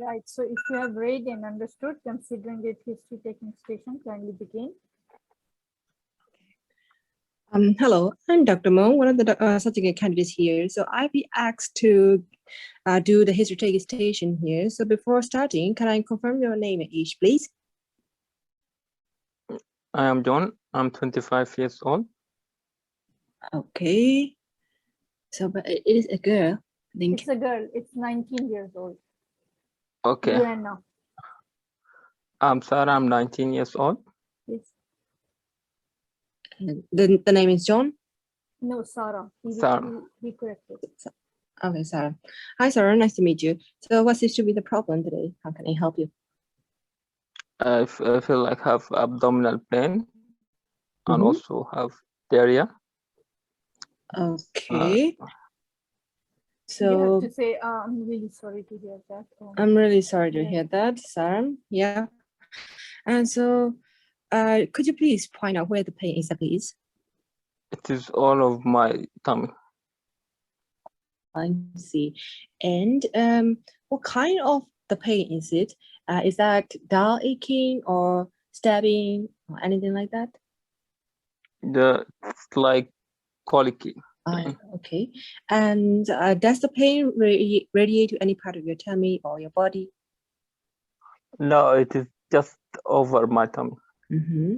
Right. So if you have read and understood, considering it history taking station, kindly begin. Hello, I'm Dr. Mo, one of the certificate candidates here. So I've been asked to do the history taking station here. So before starting, can I confirm your name and age, please? I am John. I'm 25 years old. Okay. So, but it is a girl, I think. It's a girl. It's 19 years old. Okay. You and now. I'm Sarah. I'm 19 years old. Yes. The name is John? No, Sarah. Sarah. He corrected. Okay, Sarah. Hi, Sarah. Nice to meet you. So what seems to be the problem today? How can I help you? I feel like I have abdominal pain and Mhm. also have diarrhea. Okay. You So have to say, I'm really sorry to hear that. I'm really sorry to yeah. hear that, Sarah. Yeah. And so could you please point out where the pain exactly is? It is all of my tummy. I see. And what kind of the pain is it? Is that dull aching or stabbing or anything like that? It's like colicky. Okay. And does the pain radiate to any part of your tummy or your body? No, it is just over my tummy. Mm-hmm.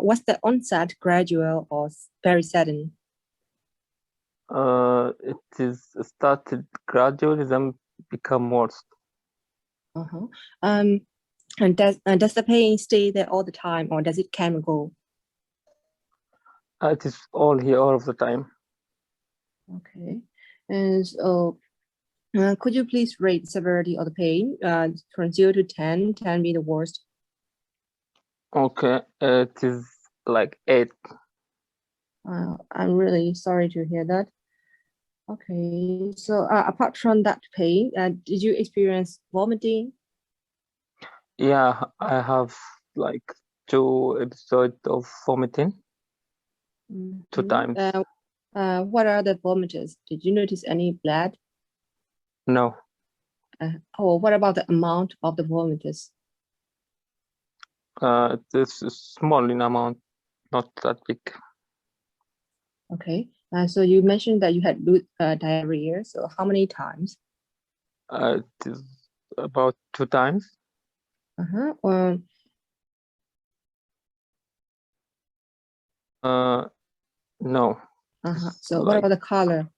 Was the onset gradual or very sudden? It is started gradually, then become worse. Uh-huh. And does the pain stay there all the time, or does it come and go? It is all here all of the time. Okay. And so could you please rate the severity of the pain from 0 to 10, 10 being the worst? Okay, it is like 8. I'm really sorry to hear that. Okay, so apart from that pain, did you experience vomiting? Yeah, I have like 2 episodes of vomiting. 2 times. What are the vomiters? Did you notice any blood? No. What about the amount of the vomiters? This is small in amount, not that big. Okay, so you mentioned that you had diarrhea. So how many times? It is about 2 times. No. So what about the color?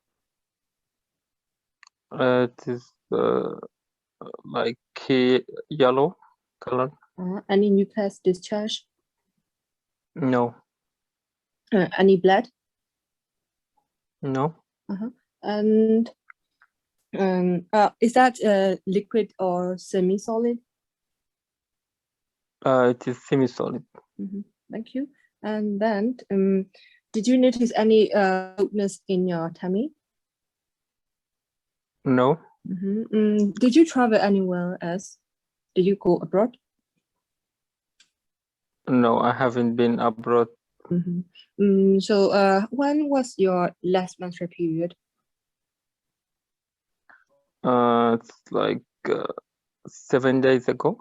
It is like yellow color. Any nucleus discharge? No. Any blood? No. And is that liquid or semi-solid? It is semi-solid. Thank you. And then, did you notice any weakness in your tummy? No. Did you travel anywhere else? Did you go abroad? No, I haven't been abroad. So when was your last menstrual period? It's like 7 days ago.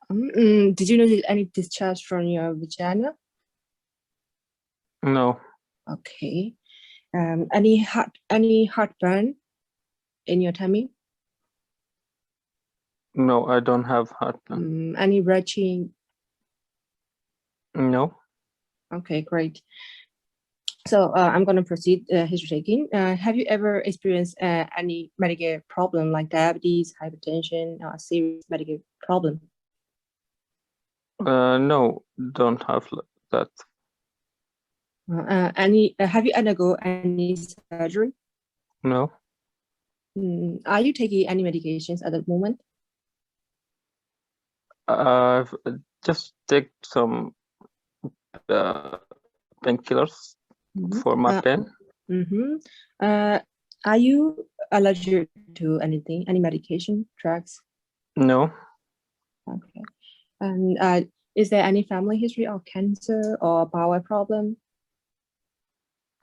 Did you notice any discharge from your vagina? No. Okay. Any heartburn in your tummy? No, I don't have heartburn. Any retching? No. Okay, great. So I'm going to proceed history taking. Have you ever experienced any medical problem like diabetes, hypertension, or serious medical problem? No, don't have that. Have you undergone any surgery? No. Are you taking any medications at the moment? I've just take some painkillers for my pain. Are you allergic to anything, any medication, drugs? No. Okay. And is there any family history of cancer or bowel problem?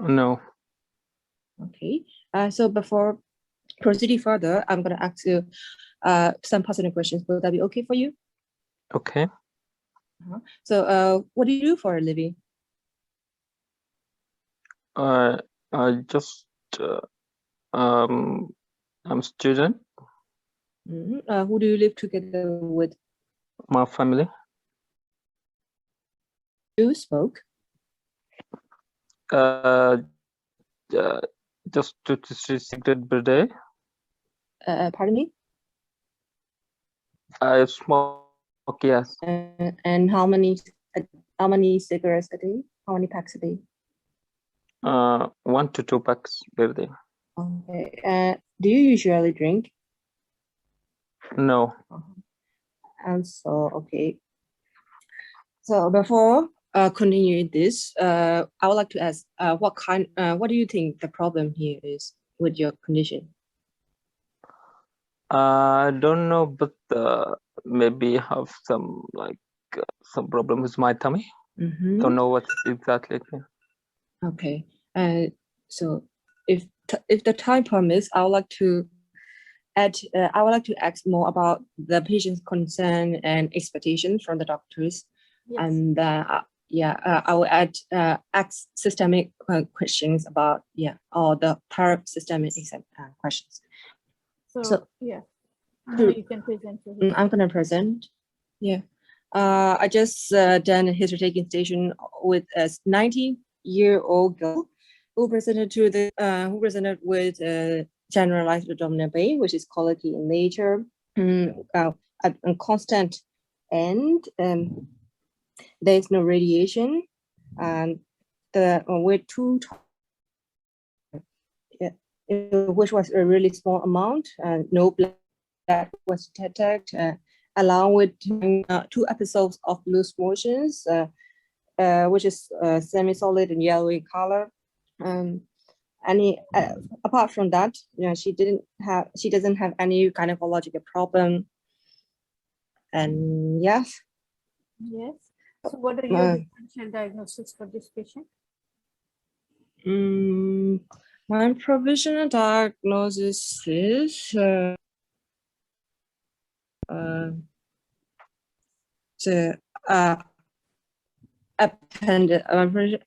No. Okay. So before proceeding further, I'm going to ask you some personal questions. Will that be okay for you? Okay. So what do you do for a living? I just I'm a student. Who do you live together with? My family. You smoke? Just 2 to 3 cigarettes per day. Pardon me? I smoke, yes. And how many cigarettes a day? How many packs a day? 1 to 2 packs per day. Okay. Do you usually drink? No. And so, okay. So before continuing this, I would like to ask, what do you think the problem here is with your condition? I don't know, but maybe have some some problem with my tummy. Don't know what exactly. Okay. So if the time permits, I would like to ask more about the patient's concern and expectations from the doctors. Yes. And I will ask systemic questions about all the systemic questions. So yeah, now you can present your history. I'm gonna present. Yeah. I just done a history taking station with a 19-year-old girl who presented with generalized abdominal pain, which is colicky in nature, constant, and there is no radiation, and with which was a really small amount, no blood was detected, along with 2 episodes of loose motions, which is semi-solid and yellow in color. Apart from that, she doesn't have any gynecological problem. And yes. So what are your differential diagnosis for this patient? My provisional diagnosis is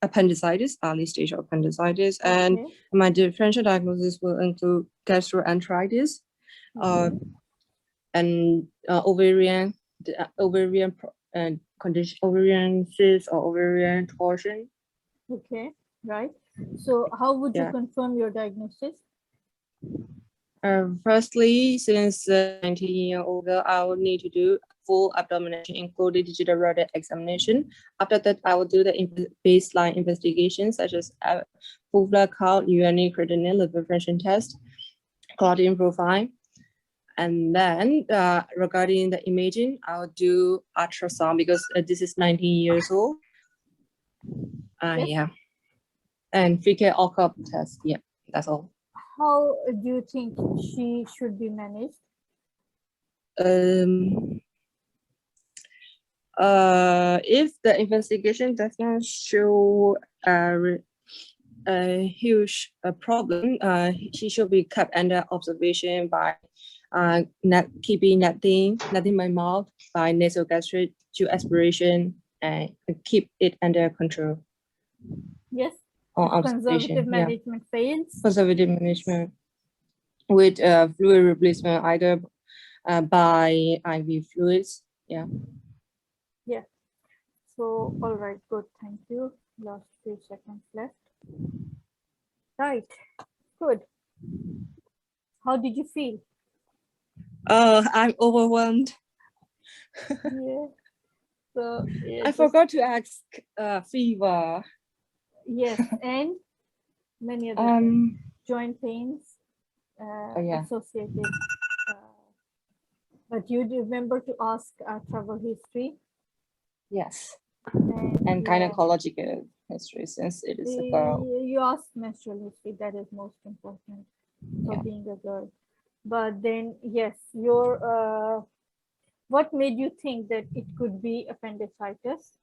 appendicitis, early stage appendicitis, and my differential diagnosis will include gastroenteritis, and ovarian condition, ovarian cyst or ovarian torsion. Okay, right. So how would you confirm your diagnosis? Firstly, since 19-year-old girl, I will need to do full abdomination, including digital radar examination. After that, I will do the baseline investigations such as full blood count, urinary creatinine, liver function test, clotting profile. And then regarding the imaging, I'll do ultrasound because this is 19 years old. Yeah. And fecal occult test. Yeah, that's all. How do you think she should be managed? If the investigation does not show a huge problem, she should be kept under observation by keeping nothing by mouth, by nasogastric tube aspiration, and keep it under control. Yes. Or Conservative management fails. Conservative management with fluid replacement either by IV fluids. Yeah. So, all right, good. Thank you. Last few seconds left. Right. Good. How did you feel? I'm overwhelmed. So I forgot to ask fever. Yes, and many other things. Joint pains associated. But you remember to ask travel history. Yes. And gynecological history, since it is a girl. You asked menstrual history. That is most important for being a girl. But then, yes, your what made you think that it could be appendicitis?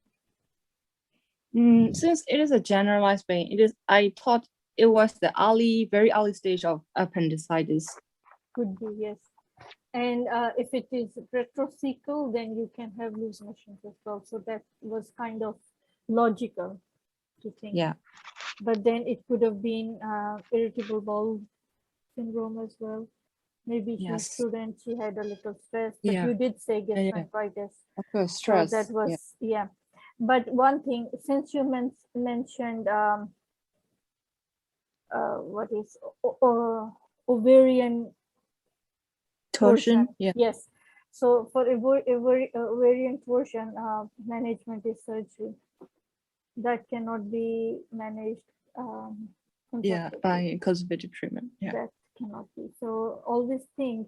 Since it is a generalized pain, I thought it was the very early stage of appendicitis. could be, yes. And if it is retrocecal, then you can have loose motions as well. So that was kind of logical to think. Yeah. But then it could have been irritable bowel syndrome as well. Maybe Yes. she had a little stress, but Yeah. you did say Yeah. gastroenteritis. Of course, So stress. that was, yeah. But one thing, since you mentioned what is ovarian Torsion. Yeah. Yes. So for ovarian torsion, management is surgery. That cannot be managed. Yeah, conservatively. by conservative treatment. Yeah. That cannot be. So always think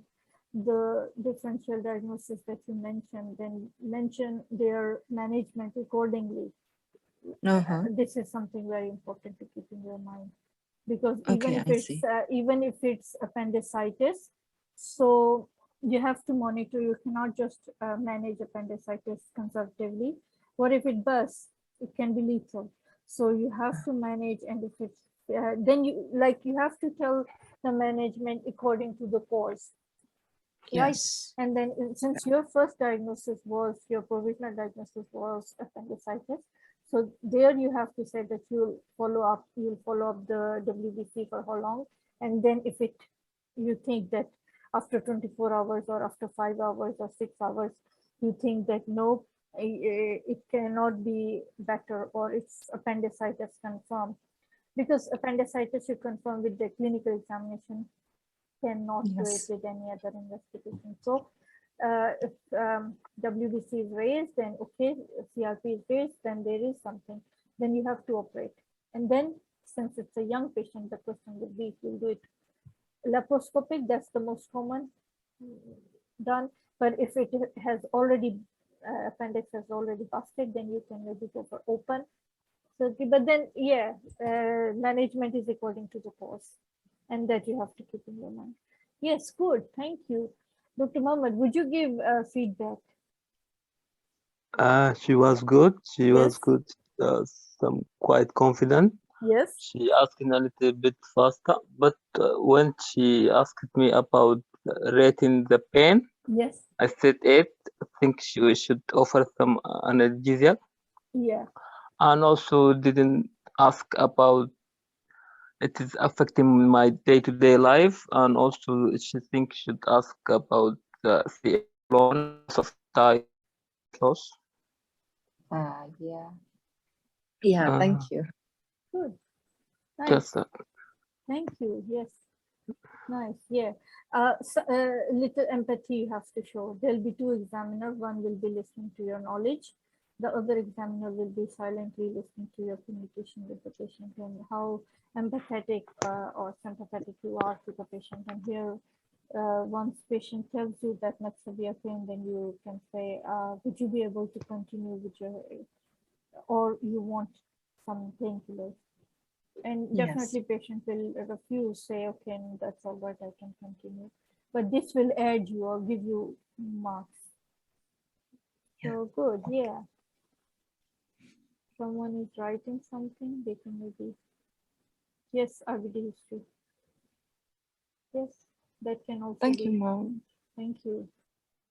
the differential diagnosis that you mentioned, then mention their management accordingly. Uh-huh. This is something very important to keep in your mind, because Okay, even if it's appendicitis, so you have to monitor. You cannot just manage appendicitis conservatively. What if it bursts? It can be lethal. So you have to manage, and if it's then you have to tell the management according to the cause. Right. Yes. And then since your first diagnosis was, your provisional diagnosis was appendicitis, so there you have to say that you'll follow up the WBC for how long, and then if you think that after 24 hours or after 5 hours or 6 hours, you think that no, it cannot be better, or it's appendicitis confirmed, because appendicitis you confirm with the clinical examination, cannot do it Yes. with any other investigation. So if WBC is raised, then okay, CRP is raised, then there is something, then you have to operate. And then since it's a young patient, the question would be if you do it laparoscopic, that's the most common done. But if it has already, appendix has already busted, then you can maybe go for open surgery. But then, yeah, management is according to the cause, and that you have to keep in your mind. Yes, good. Thank you. Dr. Mohammed, would you give feedback? She was good. She was Yes. good. Some quite confident. Yes. She asking a little bit faster, but when she asked me about rating the pain, Yes. I said 8. I think we should offer some analgesia, Yeah. and also didn't ask about it is affecting my day-to-day life, and also she thinks should ask about the loss of time loss. Yeah. Yeah, thank you. Good. Nice. Just that. Thank you. Yes. Nice. Yeah. So, little empathy you have to show. There'll be 2 examiners. One will be listening to your knowledge. The other examiner will be silently listening to your communication with the patient, and how empathetic or sympathetic you are to the patient. And here, once patient tells you that much severe pain, then you can say, would you be able to continue with your, or you want some painkillers? And definitely patient will refuse, say, okay, that's all right, I can continue. But this will add you or give you marks. So good, yeah. Someone is writing something, they can maybe, yes, RBD history. Yes, that can also Thank be. you, Mom. Thank you.